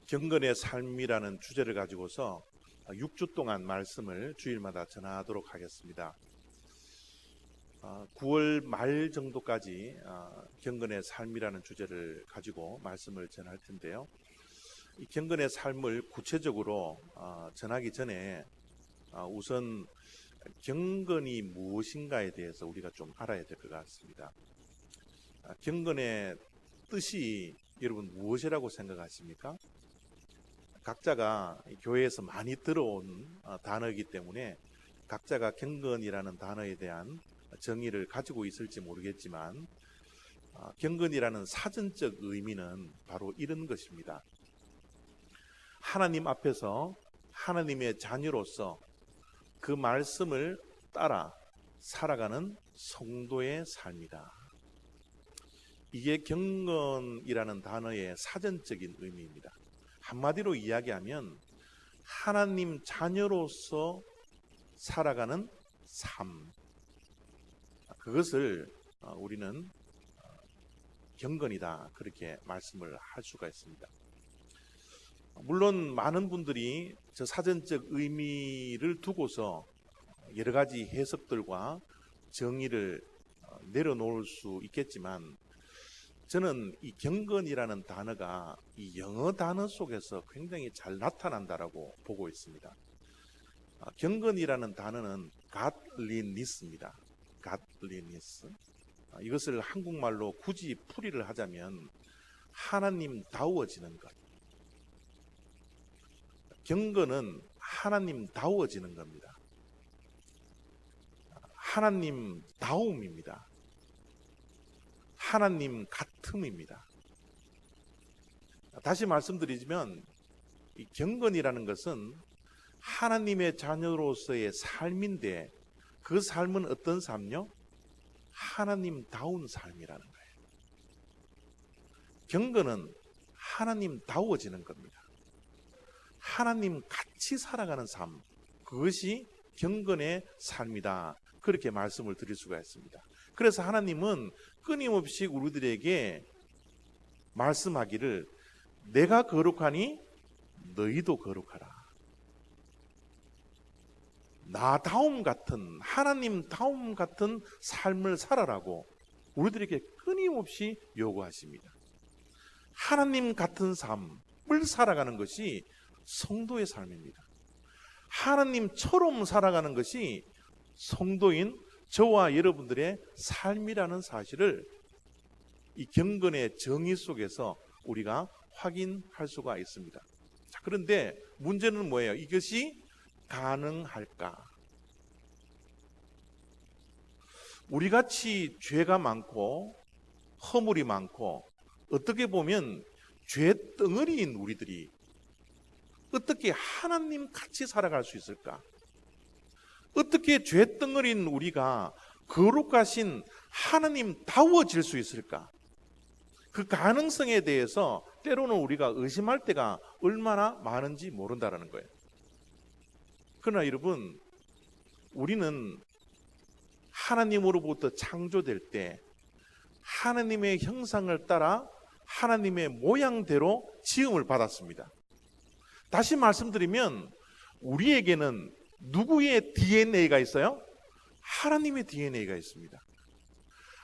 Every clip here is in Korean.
경건의 삶이라는 주제를 가지고서 6주 동안 말씀을 주일마다 전하도록 하겠습니다. 9월 말 정도까지 경건의 삶이라는 주제를 가지고 말씀을 전할 텐데요. 이 경건의 삶을 구체적으로 전하기 전에 우선 경건이 무엇인가에 대해서 우리가 좀 알아야 될 것 같습니다. 경건의 뜻이 여러분 무엇이라고 생각하십니까? 각자가 교회에서 많이 들어온 단어이기 때문에 각자가 경건이라는 단어에 대한 정의를 가지고 있을지 모르겠지만 경건이라는 사전적 의미는 바로 이런 것입니다. 하나님 앞에서 하나님의 자녀로서 그 말씀을 따라 살아가는 성도의 삶이다. 이게 경건이라는 단어의 사전적인 의미입니다. 한마디로 이야기하면 하나님 자녀로서 살아가는 삶, 그것을 우리는 경건이다, 그렇게 말씀을 할 수가 있습니다. 물론 많은 분들이 저 사전적 의미를 두고서 여러 가지 해석들과 정의를 내려놓을 수 있겠지만 저는 이 경건이라는 단어가 이 영어 단어 속에서 굉장히 잘 나타난다라고 보고 있습니다. 경건이라는 단어는 godliness입니다. godliness. 이것을 한국말로 굳이 풀이를 하자면 하나님다워지는 것. 경건은 하나님다워지는 겁니다. 하나님다움입니다. 하나님 같음입니다. 다시 말씀드리자면 이 경건이라는 것은 하나님의 자녀로서의 삶인데 그 삶은 어떤 삶요? 하나님다운 삶이라는 거예요. 경건은 하나님다워지는 겁니다. 하나님 같이 살아가는 삶, 그것이 경건의 삶이다, 그렇게 말씀을 드릴 수가 있습니다. 그래서 하나님은 끊임없이 우리들에게 말씀하기를 내가 거룩하니 너희도 거룩하라. 나다움 같은, 하나님다움 같은 삶을 살아라고 우리들에게 끊임없이 요구하십니다. 하나님 같은 삶을 살아가는 것이 성도의 삶입니다. 하나님처럼 살아가는 것이 성도인 저와 여러분들의 삶이라는 사실을 이 경건의 정의 속에서 우리가 확인할 수가 있습니다. 자, 그런데 문제는 뭐예요? 이것이 가능할까? 우리같이 죄가 많고 허물이 많고 어떻게 보면 죄덩어리인 우리들이 어떻게 하나님 같이 살아갈 수 있을까? 어떻게 죄덩어리인 우리가 거룩하신 하나님다워질 수 있을까? 그 가능성에 대해서 때로는 우리가 의심할 때가 얼마나 많은지 모른다는 거예요. 그러나 여러분, 우리는 하나님으로부터 창조될 때 하나님의 형상을 따라 하나님의 모양대로 지음을 받았습니다. 다시 말씀드리면 우리에게는 누구의 DNA가 있어요? 하나님의 DNA가 있습니다.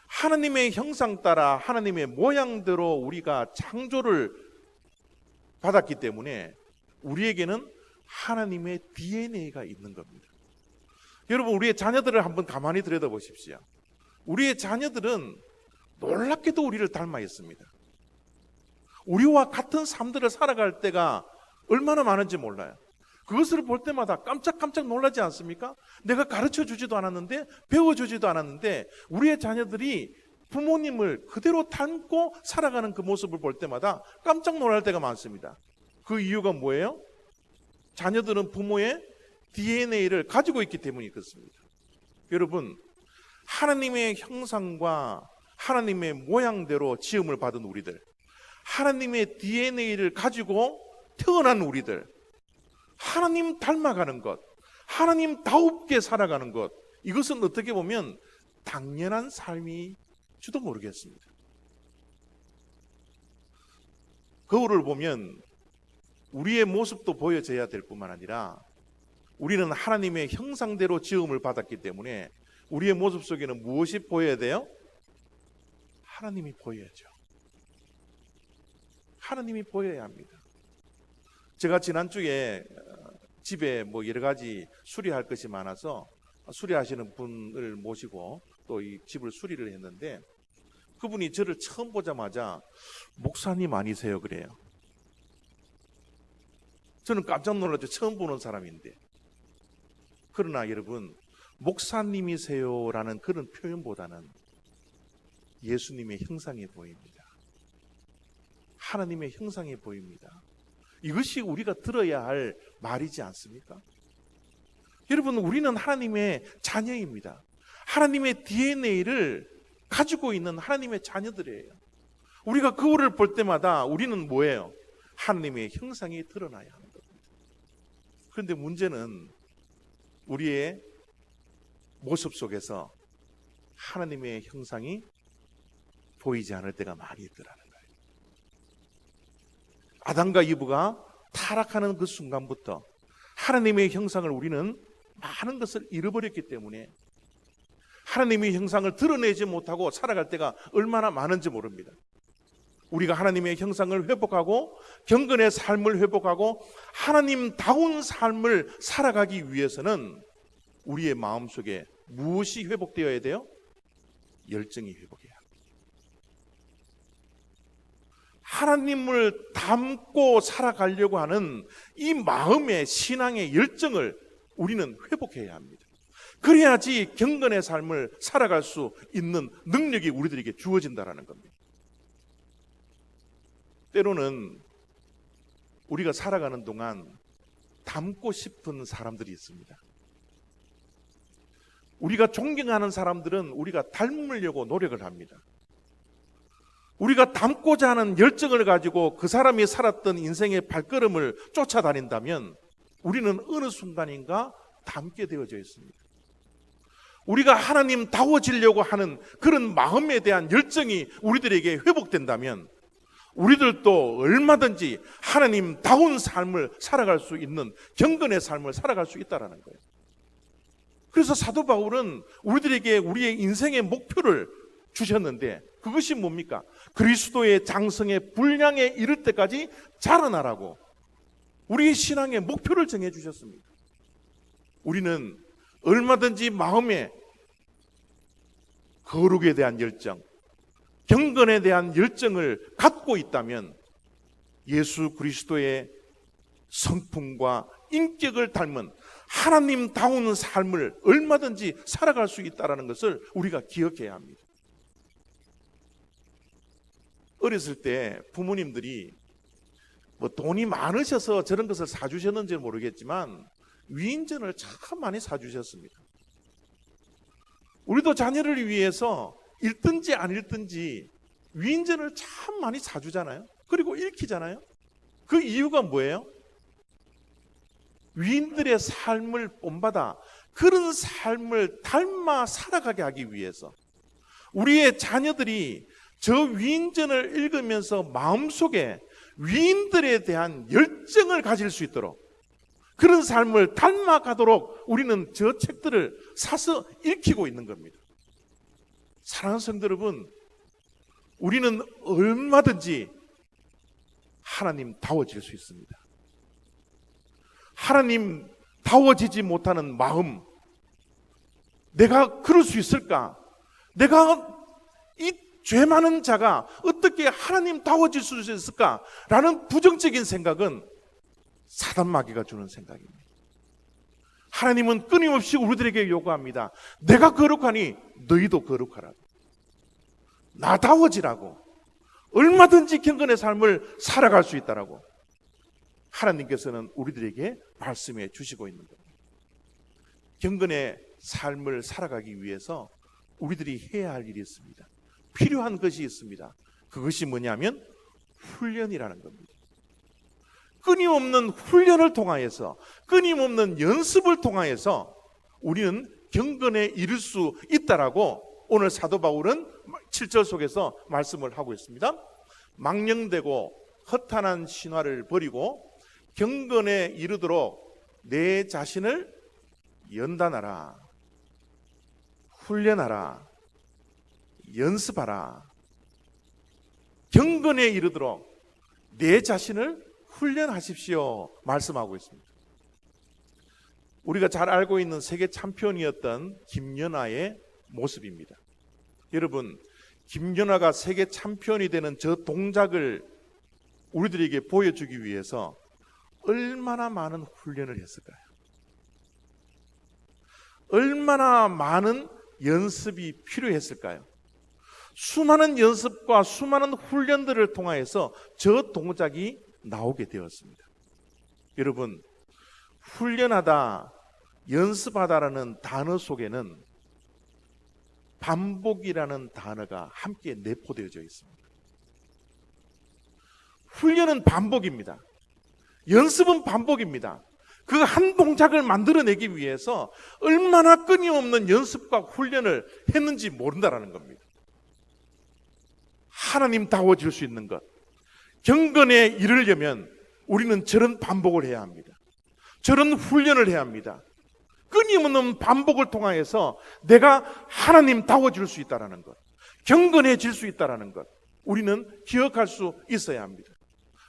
하나님의 형상 따라 하나님의 모양대로 우리가 창조를 받았기 때문에 우리에게는 하나님의 DNA가 있는 겁니다. 여러분, 우리의 자녀들을 한번 가만히 들여다보십시오. 우리의 자녀들은 놀랍게도 우리를 닮아 있습니다. 우리와 같은 삶들을 살아갈 때가 얼마나 많은지 몰라요. 그것을 볼 때마다 깜짝깜짝 놀라지 않습니까? 내가 가르쳐주지도 않았는데, 배워주지도 않았는데 우리의 자녀들이 부모님을 그대로 닮고 살아가는 그 모습을 볼 때마다 깜짝 놀랄 때가 많습니다. 그 이유가 뭐예요? 자녀들은 부모의 DNA를 가지고 있기 때문이 그렇습니다. 여러분, 하나님의 형상과 하나님의 모양대로 지음을 받은 우리들, 하나님의 DNA를 가지고 태어난 우리들, 하나님 닮아가는 것, 하나님다웁게 살아가는 것, 이것은 어떻게 보면 당연한 삶일지도 모르겠습니다. 거울을 보면 우리의 모습도 보여져야 될 뿐만 아니라 우리는 하나님의 형상대로 지음을 받았기 때문에 우리의 모습 속에는 무엇이 보여야 돼요? 하나님이 보여야죠. 하나님이 보여야 합니다. 제가 지난주에 집에 여러 가지 수리할 것이 많아서 수리하시는 분을 모시고 또 이 집을 수리를 했는데, 그분이 저를 처음 보자마자 목사님 아니세요? 그래요. 저는 깜짝 놀랐죠. 처음 보는 사람인데. 그러나 여러분, 목사님이세요라는 그런 표현보다는 예수님의 형상이 보입니다. 하나님의 형상이 보입니다. 이것이 우리가 들어야 할 말이지 않습니까? 여러분, 우리는 하나님의 자녀입니다. 하나님의 DNA를 가지고 있는 하나님의 자녀들이에요. 우리가 거울을 볼 때마다 우리는 뭐예요? 하나님의 형상이 드러나야 하는 겁니다. 그런데 문제는 우리의 모습 속에서 하나님의 형상이 보이지 않을 때가 많이 있더라는 거예요. 아담과 이브가 타락하는 그 순간부터 하나님의 형상을 우리는 많은 것을 잃어버렸기 때문에 하나님의 형상을 드러내지 못하고 살아갈 때가 얼마나 많은지 모릅니다. 우리가 하나님의 형상을 회복하고 경건의 삶을 회복하고 하나님다운 삶을 살아가기 위해서는 우리의 마음속에 무엇이 회복되어야 돼요? 열정이 회복해야 합니다. 하나님을 닮고 살아가려고 하는 이 마음의 신앙의 열정을 우리는 회복해야 합니다. 그래야지 경건의 삶을 살아갈 수 있는 능력이 우리들에게 주어진다는 겁니다. 때로는 우리가 살아가는 동안 닮고 싶은 사람들이 있습니다. 우리가 존경하는 사람들은 우리가 닮으려고 노력을 합니다. 우리가 닮고자 하는 열정을 가지고 그 사람이 살았던 인생의 발걸음을 쫓아다닌다면 우리는 어느 순간인가 닮게 되어져 있습니다. 우리가 하나님다워지려고 하는 그런 마음에 대한 열정이 우리들에게 회복된다면 우리들도 얼마든지 하나님다운 삶을 살아갈 수 있는 경건의 삶을 살아갈 수 있다는 거예요. 그래서 사도 바울은 우리들에게 우리의 인생의 목표를 주셨는데 그것이 뭡니까? 그리스도의 장성의 분량에 이를 때까지 자라나라고 우리의 신앙의 목표를 정해 주셨습니다. 우리는 얼마든지 마음에 거룩에 대한 열정, 경건에 대한 열정을 갖고 있다면 예수 그리스도의 성품과 인격을 닮은 하나님다운 삶을 얼마든지 살아갈 수 있다는 것을 우리가 기억해야 합니다. 어렸을 때 부모님들이 돈이 많으셔서 저런 것을 사주셨는지 모르겠지만 위인전을 참 많이 사주셨습니다. 우리도 자녀를 위해서 읽든지 안 읽든지 위인전을 참 많이 사주잖아요. 그리고 읽히잖아요. 그 이유가 뭐예요? 위인들의 삶을 본받아 그런 삶을 닮아 살아가게 하기 위해서 우리의 자녀들이 저 위인전을 읽으면서 마음속에 위인들에 대한 열정을 가질 수 있도록 그런 삶을 닮아가도록 우리는 저 책들을 사서 읽히고 있는 겁니다. 사랑하는 성도 여러분, 우리는 얼마든지 하나님다워질 수 있습니다. 하나님다워지지 못하는 마음, 내가 그럴 수 있을까? 내가 이 죄 많은 자가 어떻게 하나님다워질 수 있을까? 라는 부정적인 생각은 사단 마귀가 주는 생각입니다. 하나님은 끊임없이 우리들에게 요구합니다. 내가 거룩하니 너희도 거룩하라고. 나다워지라고. 얼마든지 경건의 삶을 살아갈 수 있다라고 하나님께서는 우리들에게 말씀해 주시고 있는 겁니다. 경건의 삶을 살아가기 위해서 우리들이 해야 할 일이 있습니다. 필요한 것이 있습니다. 그것이 뭐냐면 훈련이라는 겁니다. 끊임없는 훈련을 통하여서 끊임없는 연습을 통하여서 우리는 경건에 이를 수 있다라고 오늘 사도 바울은 7절 속에서 말씀을 하고 있습니다. 망령되고 허탄한 신화를 버리고 경건에 이르도록 내 자신을 연단하라, 훈련하라, 연습하라. 경건에 이르도록 내 자신을 훈련하십시오 말씀하고 있습니다. 우리가 잘 알고 있는 세계 챔피언이었던 김연아의 모습입니다. 여러분, 김연아가 세계 챔피언이 되는 저 동작을 우리들에게 보여주기 위해서 얼마나 많은 훈련을 했을까요? 얼마나 많은 연습이 필요했을까요? 수많은 연습과 수많은 훈련들을 통하여서 저 동작이 나오게 되었습니다. 여러분, 훈련하다, 연습하다라는 단어 속에는 반복이라는 단어가 함께 내포되어져 있습니다. 훈련은 반복입니다. 연습은 반복입니다. 그 한 동작을 만들어내기 위해서 얼마나 끊임없는 연습과 훈련을 했는지 모른다라는 겁니다. 하나님다워질 수 있는 것, 경건에 이르려면 우리는 저런 반복을 해야 합니다. 저런 훈련을 해야 합니다. 끊임없는 반복을 통하여서 내가 하나님다워질 수 있다는 것, 경건해질 수 있다는 것, 우리는 기억할 수 있어야 합니다.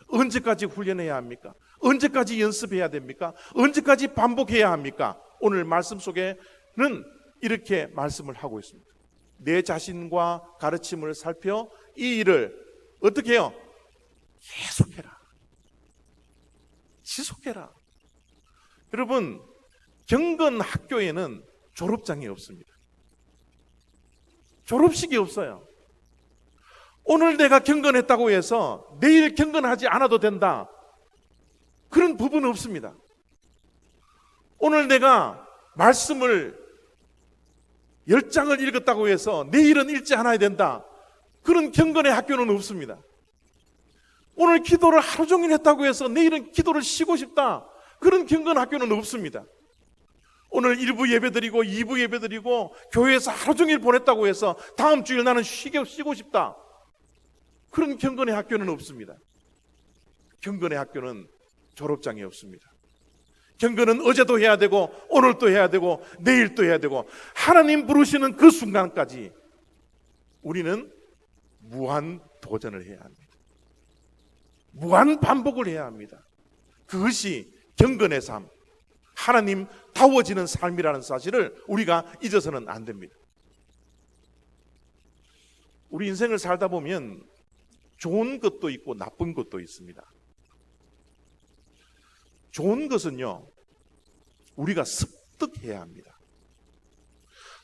언제까지 훈련해야 합니까? 언제까지 연습해야 됩니까? 언제까지 반복해야 합니까? 오늘 말씀 속에는 이렇게 말씀을 하고 있습니다. 내 자신과 가르침을 살펴 이 일을 어떻게 해요? 계속해라. 지속해라. 여러분, 경건 학교에는 졸업장이 없습니다. 졸업식이 없어요. 오늘 내가 경건했다고 해서 내일 경건하지 않아도 된다, 그런 부분은 없습니다. 오늘 내가 말씀을 10장을 읽었다고 해서 내일은 읽지 않아야 된다, 그런 경건의 학교는 없습니다. 오늘 기도를 하루 종일 했다고 해서 내일은 기도를 쉬고 싶다, 그런 경건 학교는 없습니다. 오늘 1부 예배드리고 2부 예배드리고 교회에서 하루 종일 보냈다고 해서 다음 주일 나는 쉬고 싶다, 그런 경건의 학교는 없습니다. 경건의 학교는 졸업장이 없습니다. 경건은 어제도 해야 되고 오늘도 해야 되고 내일도 해야 되고 하나님 부르시는 그 순간까지 우리는 무한 도전을 해야 합니다. 무한 반복을 해야 합니다. 그것이 경건의 삶, 하나님 다워지는 삶이라는 사실을 우리가 잊어서는 안 됩니다. 우리 인생을 살다 보면 좋은 것도 있고 나쁜 것도 있습니다. 좋은 것은요, 우리가 습득해야 합니다.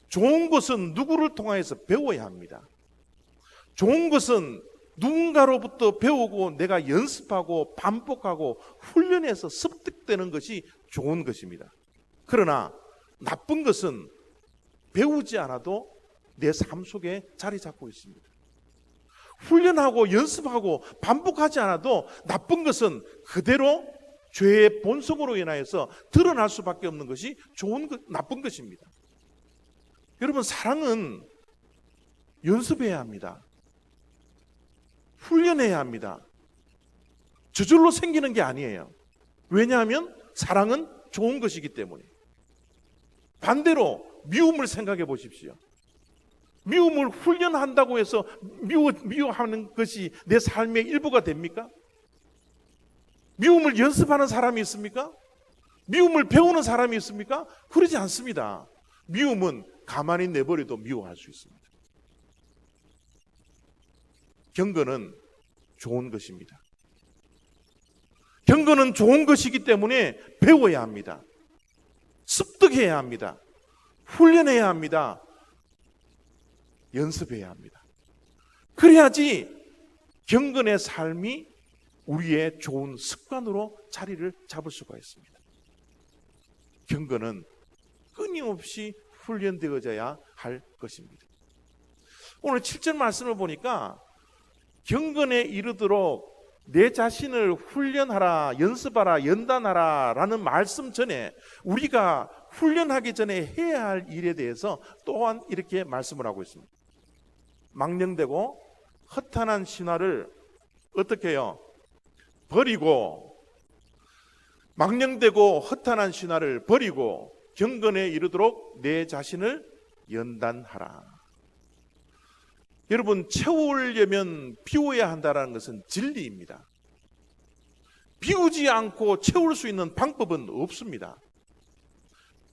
좋은 것은 누구를 통해서 배워야 합니다. 좋은 것은 누군가로부터 배우고 내가 연습하고 반복하고 훈련해서 습득되는 것이 좋은 것입니다. 그러나 나쁜 것은 배우지 않아도 내 삶 속에 자리 잡고 있습니다. 훈련하고 연습하고 반복하지 않아도 나쁜 것은 그대로 죄의 본성으로 인하여서 드러날 수밖에 없는 것이 나쁜 것입니다. 여러분, 사랑은 연습해야 합니다. 훈련해야 합니다. 저절로 생기는 게 아니에요. 왜냐하면 사랑은 좋은 것이기 때문에. 반대로 미움을 생각해 보십시오. 미움을 훈련한다고 해서 미워하는 것이 내 삶의 일부가 됩니까? 미움을 연습하는 사람이 있습니까? 미움을 배우는 사람이 있습니까? 그러지 않습니다. 미움은 가만히 내버려도 미워할 수 있습니다. 경건은 좋은 것입니다. 경건은 좋은 것이기 때문에 배워야 합니다. 습득해야 합니다. 훈련해야 합니다. 연습해야 합니다. 그래야지 경건의 삶이 우리의 좋은 습관으로 자리를 잡을 수가 있습니다. 경건은 끊임없이 훈련되어져야 할 것입니다. 오늘 7절 말씀을 보니까 경건에 이르도록 내 자신을 훈련하라, 연습하라, 연단하라 라는 말씀 전에 우리가 훈련하기 전에 해야 할 일에 대해서 또한 이렇게 말씀을 하고 있습니다. 망령되고 허탄한 신화를 어떻게 해요? 버리고 망령되고 허탄한 신화를 버리고 경건에 이르도록 내 자신을 연단하라. 여러분, 채우려면 비워야 한다는 것은 진리입니다. 비우지 않고 채울 수 있는 방법은 없습니다.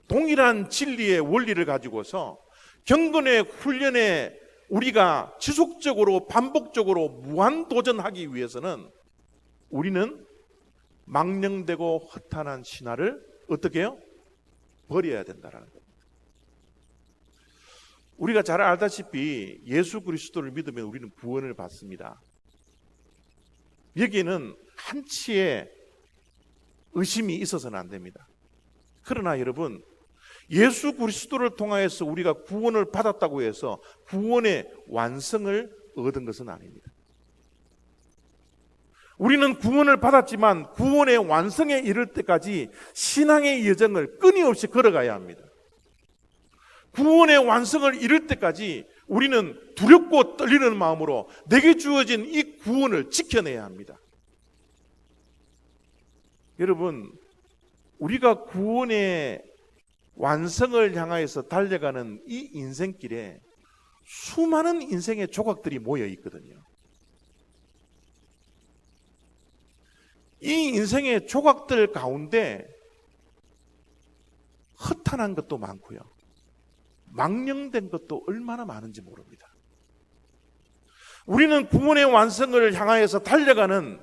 동일한 진리의 원리를 가지고서 경건의 훈련에 우리가 지속적으로 반복적으로 무한도전하기 위해서는 우리는 망령되고 허탄한 신화를 어떻게 해요? 버려야 된다는 겁니다. 우리가 잘 알다시피 예수 그리스도를 믿으면 우리는 구원을 받습니다. 여기에는 한치의 의심이 있어서는 안 됩니다. 그러나 여러분, 예수 그리스도를 통하여서 우리가 구원을 받았다고 해서 구원의 완성을 얻은 것은 아닙니다. 우리는 구원을 받았지만 구원의 완성에 이를 때까지 신앙의 여정을 끊임없이 걸어가야 합니다. 구원의 완성을 이룰 때까지 우리는 두렵고 떨리는 마음으로 내게 주어진 이 구원을 지켜내야 합니다. 여러분, 우리가 구원의 완성을 향하여서 달려가는 이 인생길에 수많은 인생의 조각들이 모여 있거든요. 이 인생의 조각들 가운데 허탄한 것도 많고요, 망령된 것도 얼마나 많은지 모릅니다. 우리는 구원의 완성을 향하여서 달려가는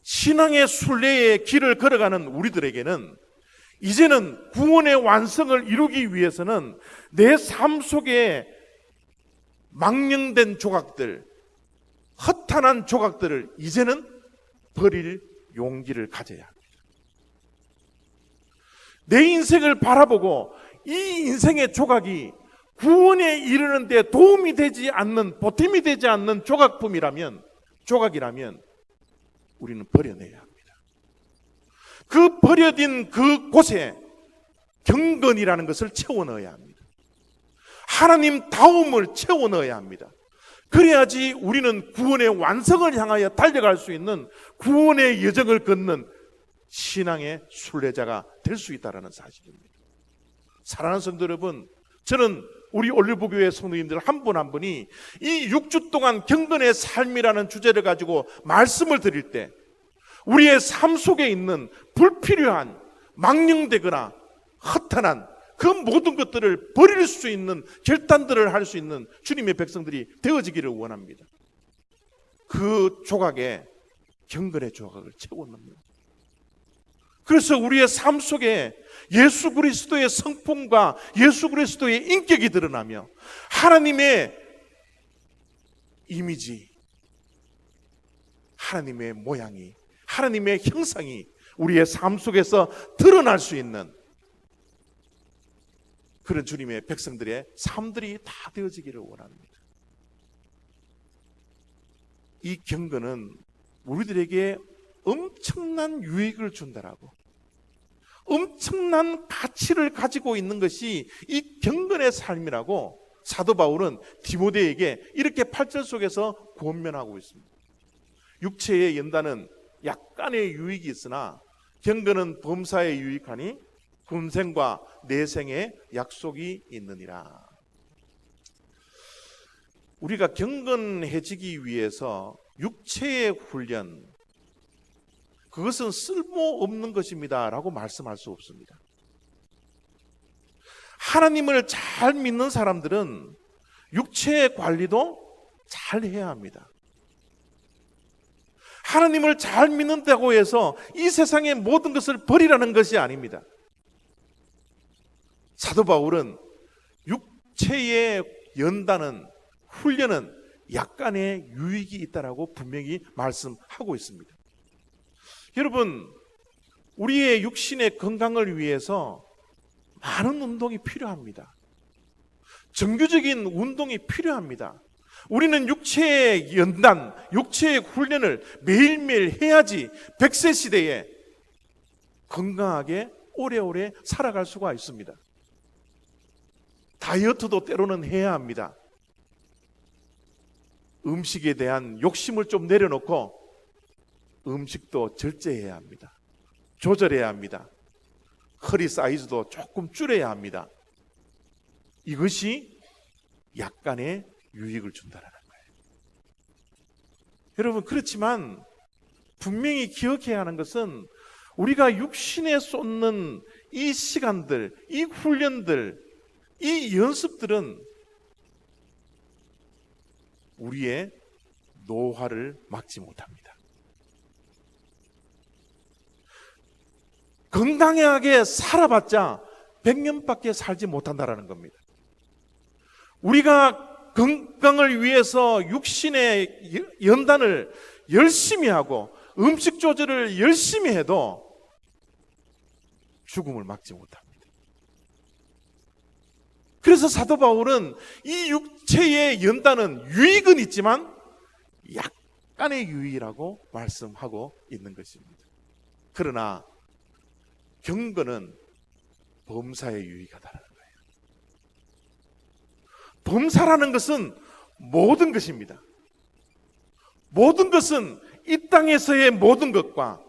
신앙의 순례의 길을 걸어가는 우리들에게는 이제는 구원의 완성을 이루기 위해서는 내 삶 속에 망령된 조각들, 허탄한 조각들을 이제는 버릴 용기를 가져야 합니다. 내 인생을 바라보고 이 인생의 조각이 구원에 이르는 데 도움이 되지 않는, 보탬이 되지 않는 조각이라면 우리는 버려내야 합니다. 그 버려진 그 곳에 경건이라는 것을 채워 넣어야 합니다. 하나님 다움을 채워 넣어야 합니다. 그래야지 우리는 구원의 완성을 향하여 달려갈 수 있는 구원의 여정을 걷는 신앙의 순례자가 될 수 있다는 사실입니다. 사랑하는 성도 여러분, 저는 우리 올리브교회 성도님들 한 분 한 분이 이 6주 동안 경건의 삶이라는 주제를 가지고 말씀을 드릴 때 우리의 삶 속에 있는 불필요한, 망령되거나 허탄한 그 모든 것들을 버릴 수 있는 결단들을 할 수 있는 주님의 백성들이 되어지기를 원합니다. 그 조각에 경건의 조각을 채워 넣는, 그래서 우리의 삶 속에 예수 그리스도의 성품과 예수 그리스도의 인격이 드러나며 하나님의 이미지, 하나님의 모양이, 하나님의 형상이 우리의 삶 속에서 드러날 수 있는 그런 주님의 백성들의 삶들이 다 되어지기를 원합니다. 이 경건은 우리들에게 엄청난 유익을 준다라고, 엄청난 가치를 가지고 있는 것이 이 경건의 삶이라고 사도 바울은 디모데에게 이렇게 8절 속에서 권면하고 있습니다. 육체의 연단은 약간의 유익이 있으나 경건은 범사에 유익하니 금생과 내생의 약속이 있느니라. 우리가 경건해지기 위해서 육체의 훈련, 그것은 쓸모없는 것입니다 라고 말씀할 수 없습니다. 하나님을 잘 믿는 사람들은 육체의 관리도 잘 해야 합니다. 하나님을 잘 믿는다고 해서 이 세상의 모든 것을 버리라는 것이 아닙니다. 사도 바울은 육체의 연단은, 훈련은 약간의 유익이 있다라고 분명히 말씀하고 있습니다. 여러분, 우리의 육신의 건강을 위해서 많은 운동이 필요합니다. 정규적인 운동이 필요합니다. 우리는 육체의 연단, 육체의 훈련을 매일매일 해야지 100세 시대에 건강하게 오래오래 살아갈 수가 있습니다. 다이어트도 때로는 해야 합니다. 음식에 대한 욕심을 좀 내려놓고 음식도 절제해야 합니다. 조절해야 합니다. 허리 사이즈도 조금 줄여야 합니다. 이것이 약간의 유익을 준다는 거예요. 여러분, 그렇지만 분명히 기억해야 하는 것은 우리가 육신에 쏟는 이 시간들, 이 훈련들, 이 연습들은 우리의 노화를 막지 못합니다. 건강하게 살아봤자 100년밖에 살지 못한다는 겁니다. 우리가 건강을 위해서 육신의 연단을 열심히 하고 음식 조절을 열심히 해도 죽음을 막지 못합니다. 그래서 사도 바울은 이 육체의 연단은 유익은 있지만 약간의 유익이라고 말씀하고 있는 것입니다. 그러나 경건은 범사에 유익하다는 거예요. 범사라는 것은 모든 것입니다. 모든 것은 이 땅에서의 모든 것과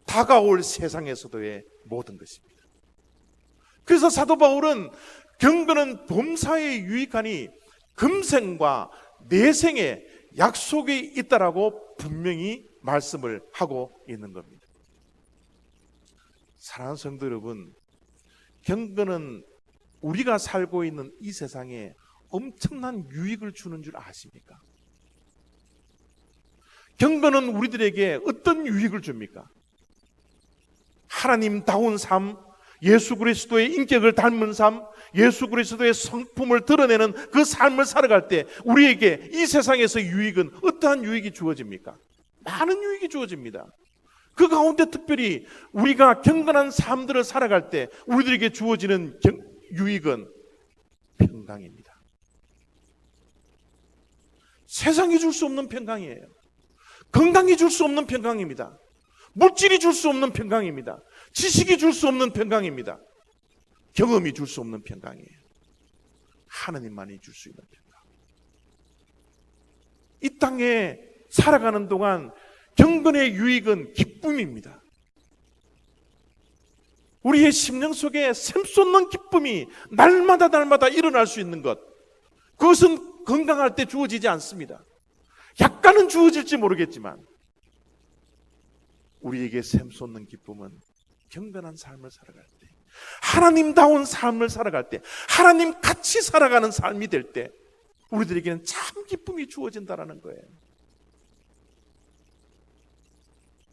다가올 세상에서도의 모든 것입니다. 그래서 사도 바울은 경건은 범사에 유익하니 금생과 내생에 약속이 있다라고 분명히 말씀을 하고 있는 겁니다. 사랑하는 성도 여러분, 경건은 우리가 살고 있는 이 세상에 엄청난 유익을 주는 줄 아십니까? 경건은 우리들에게 어떤 유익을 줍니까? 하나님다운 삶, 예수 그리스도의 인격을 닮은 삶, 예수 그리스도의 성품을 드러내는 그 삶을 살아갈 때 우리에게 이 세상에서 유익은 어떠한 유익이 주어집니까? 많은 유익이 주어집니다. 그 가운데 특별히 우리가 경건한 삶들을 살아갈 때 우리들에게 주어지는 유익은 평강입니다. 세상이 줄 수 없는 평강이에요. 건강이 줄 수 없는 평강입니다. 물질이 줄 수 없는 평강입니다. 지식이 줄 수 없는 평강입니다. 경험이 줄 수 없는 평강이에요. 하나님만이 줄 수 있는 평강. 이 땅에 살아가는 동안 경건의 유익은 기쁨입니다. 우리의 심령 속에 샘솟는 기쁨이 날마다 일어날 수 있는 것, 그것은 건강할 때 주어지지 않습니다. 약간은 주어질지 모르겠지만 우리에게 샘솟는 기쁨은 경건한 삶을 살아갈 때, 하나님다운 삶을 살아갈 때, 하나님 같이 살아가는 삶이 될 때 우리들에게는 참 기쁨이 주어진다는 거예요.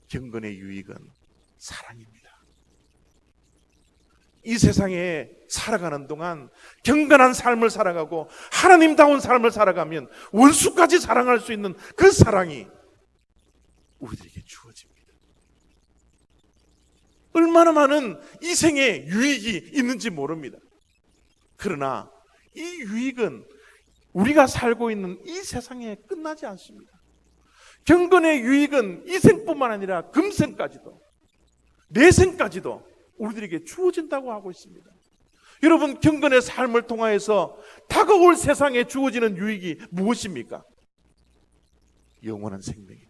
경건의 유익은 사랑입니다. 이 세상에 살아가는 동안 경건한 삶을 살아가고 하나님다운 삶을 살아가면 원수까지 사랑할 수 있는 그 사랑이 우리들에게 주어집니다. 얼마나 많은 이 생에 유익이 있는지 모릅니다. 그러나 이 유익은 우리가 살고 있는 이 세상에 끝나지 않습니다. 경건의 유익은 이 생뿐만 아니라 금생까지도, 내생까지도 우리들에게 주어진다고 하고 있습니다. 여러분, 경건의 삶을 통하여서 다가올 세상에 주어지는 유익이 무엇입니까? 영원한 생명입니다.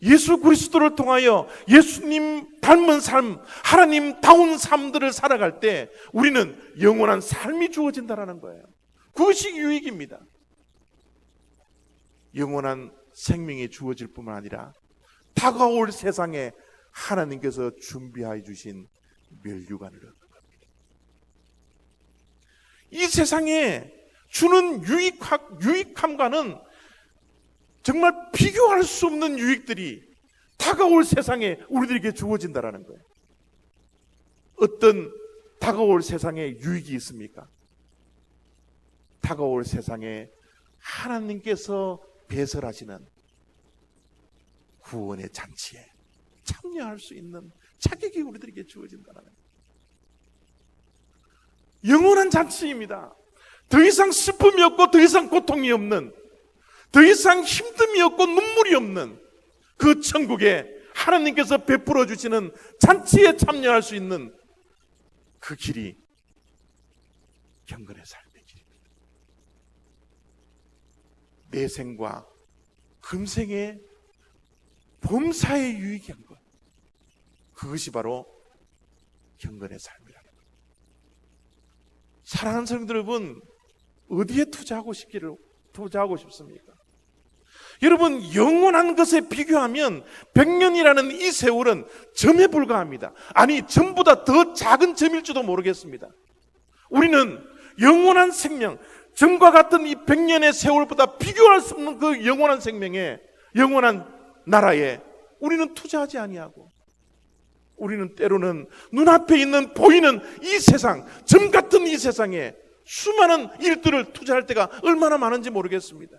예수 그리스도를 통하여 예수님 닮은 삶, 하나님다운 삶들을 살아갈 때 우리는 영원한 삶이 주어진다는 거예요. 그것이 유익입니다. 영원한 생명이 주어질 뿐만 아니라 다가올 세상에 하나님께서 준비하여 주신 멸류관을 얻는 겁니다. 이 세상에 주는 유익함과는 정말 비교할 수 없는 유익들이 다가올 세상에 우리들에게 주어진다는 거예요. 어떤 다가올 세상에 유익이 있습니까? 다가올 세상에 하나님께서 배설하시는 구원의 잔치에 참여할 수 있는 자격이 우리들에게 주어진다는 거예요. 영원한 잔치입니다. 더 이상 슬픔이 없고 더 이상 고통이 없는, 더 이상 힘듦이 없고 눈물이 없는 그 천국에 하나님께서 베풀어 주시는 잔치에 참여할 수 있는 그 길이 경건의 삶의 길입니다. 내생과 금생에 범사에 유익한 것, 그것이 바로 경건의 삶이라는 것. 사랑하는 성도 여러분, 어디에 투자하고 싶습니까? 여러분, 영원한 것에 비교하면 100년이라는 이 세월은 점에 불과합니다. 아니, 점보다 더 작은 점일지도 모르겠습니다. 우리는 영원한 생명, 점과 같은 이 100년의 세월보다 비교할 수 없는 그 영원한 생명에, 영원한 나라에 우리는 투자하지 아니하고, 우리는 때로는 눈앞에 있는 보이는 이 세상, 점 같은 이 세상에 수많은 일들을 투자할 때가 얼마나 많은지 모르겠습니다.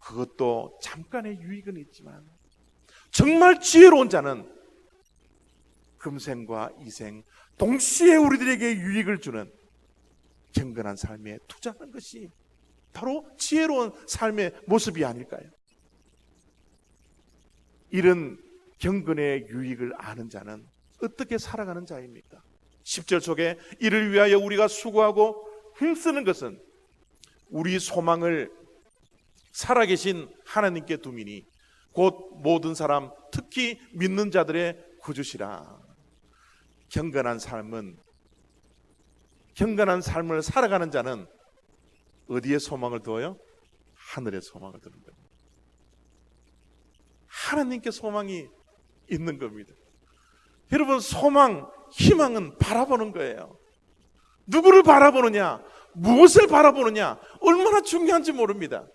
그것도 잠깐의 유익은 있지만 정말 지혜로운 자는 금생과 이생 동시에 우리들에게 유익을 주는 경건한 삶에 투자하는 것이 바로 지혜로운 삶의 모습이 아닐까요? 이런 경건의 유익을 아는 자는 어떻게 살아가는 자입니까? 10절 속에 이를 위하여 우리가 수고하고 힘쓰는 것은 우리 소망을 살아계신 하나님께 두미니 곧 모든 사람 특히 믿는 자들의 구주시라. 경건한 삶을 살아가는 자는 어디에 소망을 두어요? 하늘에 소망을 두는 겁니다. 하나님께 소망이 있는 겁니다. 여러분, 소망, 희망은 바라보는 거예요. 누구를 바라보느냐, 무엇을 바라보느냐, 얼마나 중요한지 모릅니다.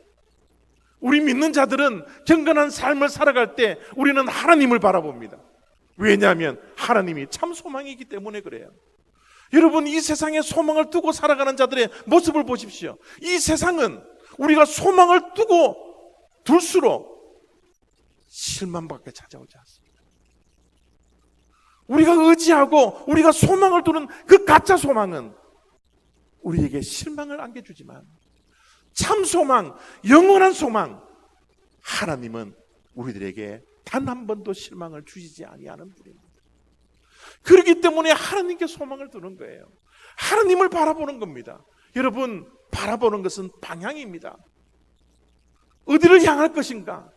우리 믿는 자들은 경건한 삶을 살아갈 때 우리는 하나님을 바라봅니다. 왜냐하면 하나님이 참 소망이기 때문에 그래요. 여러분, 이 세상에 소망을 두고 살아가는 자들의 모습을 보십시오. 이 세상은 우리가 소망을 두고 둘수록 실망밖에 찾아오지 않습니다. 우리가 의지하고 우리가 소망을 두는 그 가짜 소망은 우리에게 실망을 안겨주지만 참 소망, 영원한 소망, 하나님은 우리들에게 단 한 번도 실망을 주시지 아니하는 분입니다. 그렇기 때문에 하나님께 소망을 두는 거예요. 하나님을 바라보는 겁니다. 여러분, 바라보는 것은 방향입니다. 어디를 향할 것인가,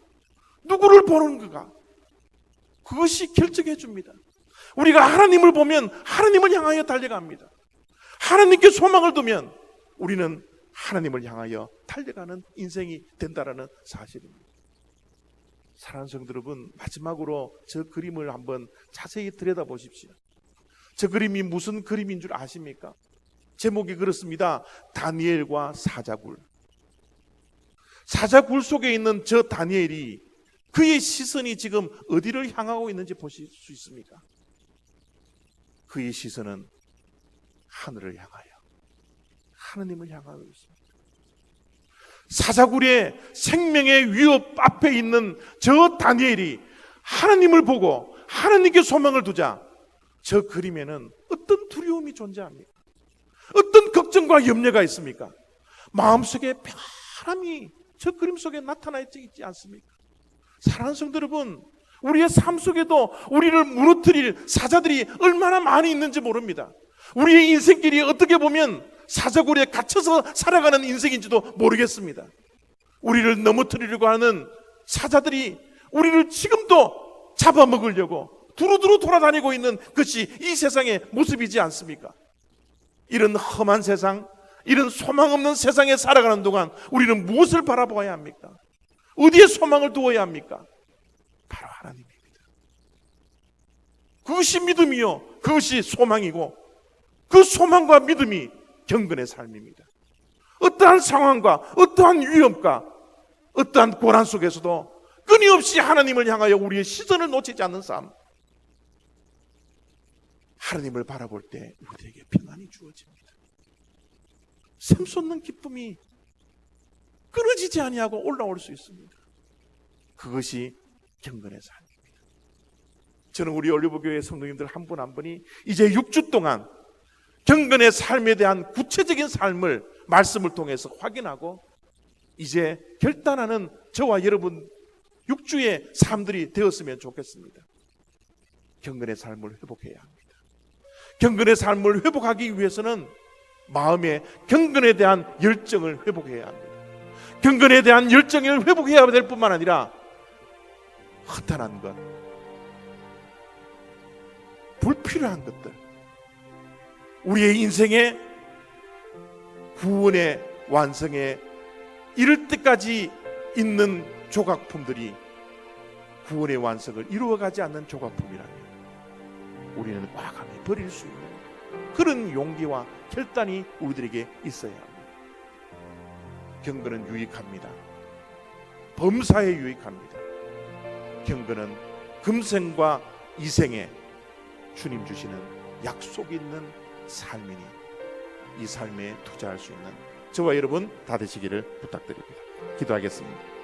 누구를 보는가, 그것이 결정해 줍니다. 우리가 하나님을 보면 하나님을 향하여 달려갑니다. 하나님께 소망을 두면 우리는 하나님을 향하여 달려가는 인생이 된다는 사실입니다. 사랑하는 성도 여러분, 마지막으로 저 그림을 한번 자세히 들여다보십시오. 저 그림이 무슨 그림인 줄 아십니까? 제목이 그렇습니다. 다니엘과 사자굴. 사자굴 속에 있는 저 다니엘이 그의 시선이 지금 어디를 향하고 있는지 보실 수 있습니까? 그의 시선은 하늘을 향하여 하나님을 향하고 있습니다. 사자굴의 생명의 위협 앞에 있는 저 다니엘이 하나님을 보고 하나님께 소망을 두자 저 그림에는 어떤 두려움이 존재합니까? 어떤 걱정과 염려가 있습니까? 마음속에 평안함이 저 그림 속에 나타나 있지 않습니까? 사랑하는 성도 여러분, 우리의 삶 속에도 우리를 무너뜨릴 사자들이 얼마나 많이 있는지 모릅니다. 우리의 인생길이 어떻게 보면 사자굴에 갇혀서 살아가는 인생인지도 모르겠습니다. 우리를 넘어뜨리려고 하는 사자들이 우리를 지금도 잡아먹으려고 두루두루 돌아다니고 있는 것이 이 세상의 모습이지 않습니까? 이런 험한 세상, 이런 소망 없는 세상에 살아가는 동안 우리는 무엇을 바라보아야 합니까? 어디에 소망을 두어야 합니까? 바로 하나님입니다. 그것이 믿음이요, 그것이 소망이고 그 소망과 믿음이 경건의 삶입니다. 어떠한 상황과 어떠한 위험과 어떠한 고난 속에서도 끊임없이 하나님을 향하여 우리의 시선을 놓치지 않는 삶, 하나님을 바라볼 때 우리에게 평안이 주어집니다. 샘솟는 기쁨이 끊어지지 아니하고 올라올 수 있습니다. 그것이 경건의 삶입니다. 저는 우리 올리브교회 성도님들 한 분 한 분이 이제 6주 동안 경건의 삶에 대한 구체적인 삶을 말씀을 통해서 확인하고 이제 결단하는 저와 여러분 6주의 삶들이 되었으면 좋겠습니다. 경건의 삶을 회복해야 합니다. 경건의 삶을 회복하기 위해서는 마음의 경건에 대한 열정을 회복해야 합니다. 경건에 대한 열정을 회복해야 될 뿐만 아니라 허탄한 것, 불필요한 것들, 우리의 인생의 구원의 완성에 이를 때까지 있는 조각품들이 구원의 완성을 이루어가지 않는 조각품이라면 우리는 과감히 버릴 수 있는 그런 용기와 결단이 우리들에게 있어야 합니다. 경건은 유익합니다. 범사에 유익합니다. 경건은 금생과 이생에 주님 주시는 약속 있는 삶이니 이 삶에 투자할 수 있는 저와 여러분 다 되시기를 부탁드립니다. 기도하겠습니다.